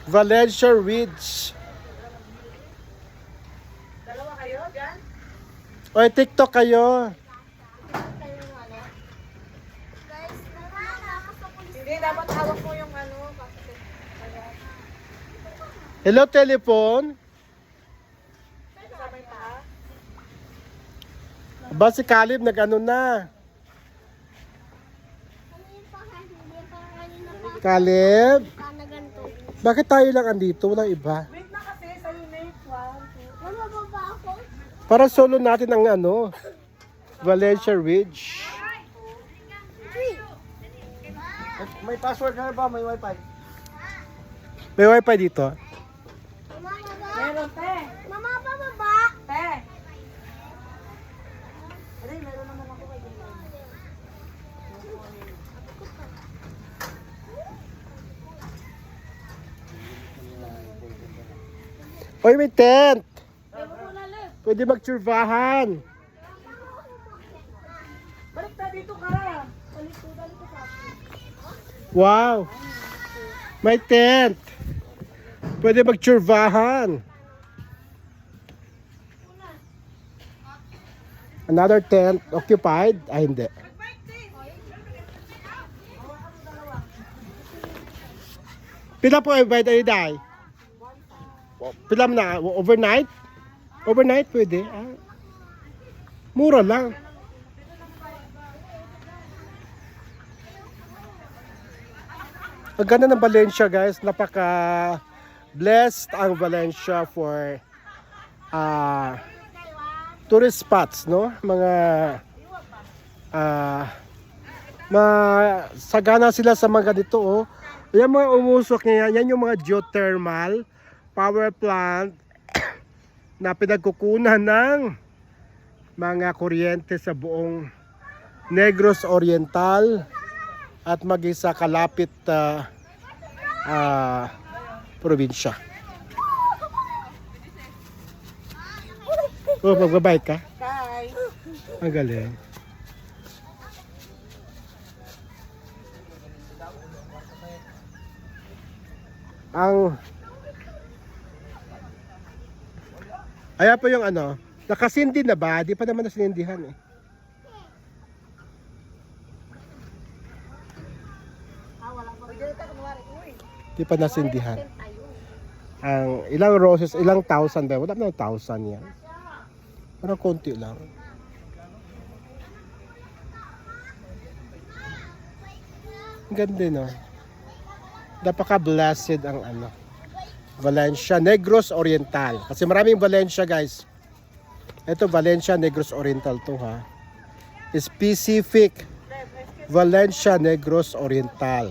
Valencia Ridge. Dalawa kayo dyan? Oy, TikTok kayo. Hindi, dapat hawak mo yung ano. Hello, telephone. Kasama yung paa. Ba si Caleb nag-ano na? Caleb? Bakit tayo lang andito? Walang iba. Wait na kasi, sa'yo na yung 1, 2. Mababa ako. Para solo natin ang ano, Valencia Ridge. May password na ba? May wifi? May wifi dito. Mama, baba. Meron, te. Mama, bababa. Te. Oy, may tent. Pwede magtsurbahan. Balik na dito ka. Wow. May tent. Pwede magtsurbahan. Another tent occupied? Ay, hindi. Pila po invite ay day? Pila mo na? Overnight? Overnight pwede? Ah. Mura lang. Ang ganda ng Valencia, guys. Napaka blessed ang Valencia for tourist spots, no? Mga sagana sila sa mga ganito, oh. Yan mga umusok niya, yan yung mga geothermal power plant na pinagkukunan ng mga kuryente sa buong Negros Oriental at maging sa kalapit probinsya. Oh, magbabike ka? Bye. Ang galing. Ayan po yung ano, nakasindi na ba? Di pa naman nasinindihan eh. Di pa nasindihan. Ang ilang roses, ilang thousand ba? Wala na 1,000 yan. Parang konti lang. Ang ganda, no? Napaka-blessed ang ano, Valencia Negros Oriental. Kasi maraming Valencia, guys. Ito Valencia Negros Oriental to, ha. Specific Valencia Negros Oriental.